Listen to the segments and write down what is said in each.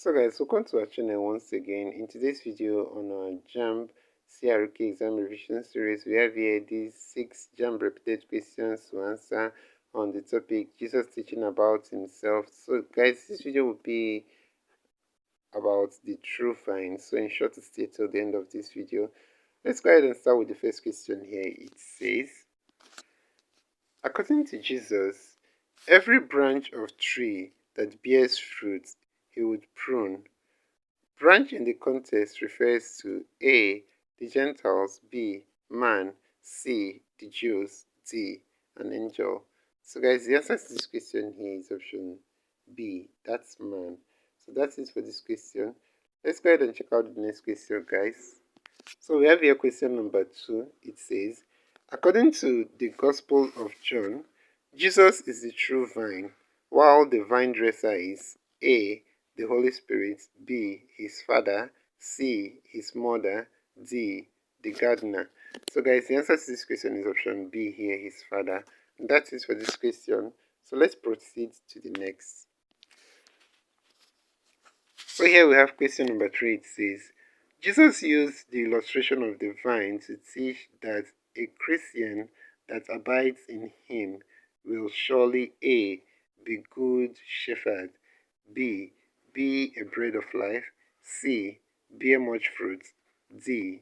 So guys, welcome to our channel once again. In today's video on our JAMB CRK exam revision series, we have here these 6 JAMB repeated questions to answer on the topic Jesus teaching about himself. So guys, this video will be about the true vine. So ensure to stay till the end of this video. Let's go ahead and start with the first question here. It says, according to Jesus, every branch of tree that bears fruit he would prune. Branch in the context refers to A. the Gentiles, B. man, C. the Jews, D. an angel. So guys, the answer to this question here is option B, that's man. So that's it for this question. Let's go ahead and check out the next question, guys. So we have here question number 2. It says, according to the Gospel of John, Jesus is the true vine, while the vine dresser is A. the Holy Spirit, B. his father, C. his mother, D. the gardener. So guys, the answer to this question is option B here, his father. And that's it for this question. So let's proceed to the next. So here we have question number 3. It says, Jesus used the illustration of the vine to teach that a Christian that abides in him will surely A. be good shepherd, B. be a bread of life, C. bear much fruit, D.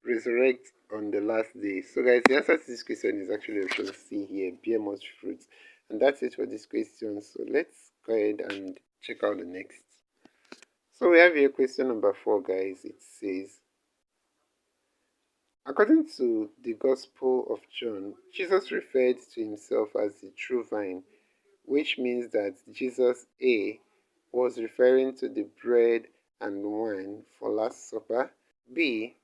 resurrect on the last day. So guys, the answer to this question is actually option C here, bear much fruit. And that's it for this question. So let's go ahead and check out the next. So we have here question number 4, guys. It says, according to the Gospel of John, Jesus referred to himself as the true vine, which means that Jesus A. was referring to the bread and wine for Last Supper. B.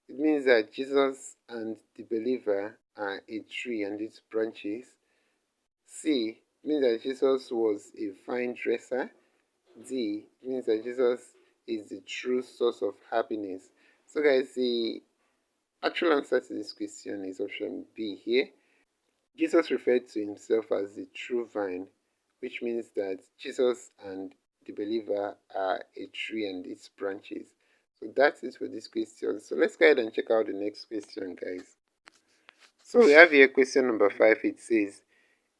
it means that Jesus and the believer are a tree and its branches. C. it means that Jesus was a vine dresser. D. it means that Jesus is the true source of happiness. So guys, the actual answer to this question is option B here. Jesus referred to himself as the true vine, which means that Jesus and the believer are a tree and its branches. So that's it for this question. So let's go ahead and check out the next question, guys. So we have here question number 5. It says,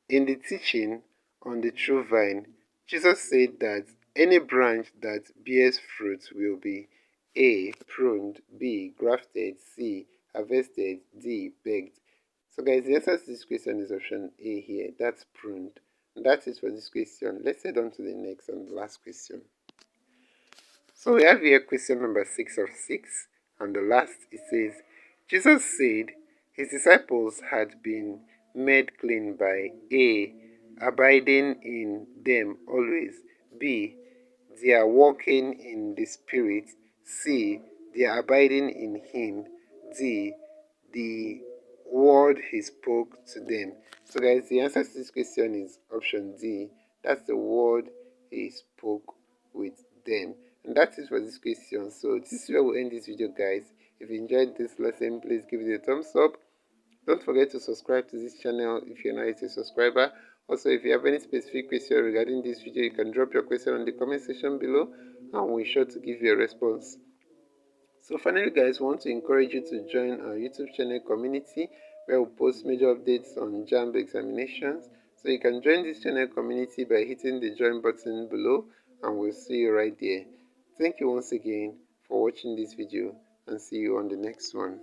in the teaching on the true vine, Jesus said that any branch that bears fruit will be A. pruned, B. grafted, C. harvested, D. begged. So guys, the answer to this question is option A here, that's pruned. And that's it for this question. Let's head on to the next and last question. So we have here question number 6 of 6. And the last, it says, Jesus said his disciples had been made clean by A. abiding in them always, B. they are walking in the Spirit, C. they are abiding in him, D. the word he spoke to them. So guys, the answer to this question is option D, that's the word he spoke with them. And that's it for this question. So this is where we'll end this video, guys. If you enjoyed this lesson, please give it a thumbs up. Don't forget to subscribe to this channel if you're not yet a subscriber. Also, if you have any specific question regarding this video, you can drop your question on the comment section below and we'll be sure to give you a response. So finally, guys, we want to encourage you to join our YouTube channel community where we post major updates on JAMB examinations. So you can join this channel community by hitting the join button below and we'll see you right there. Thank you once again for watching this video and see you on the next one.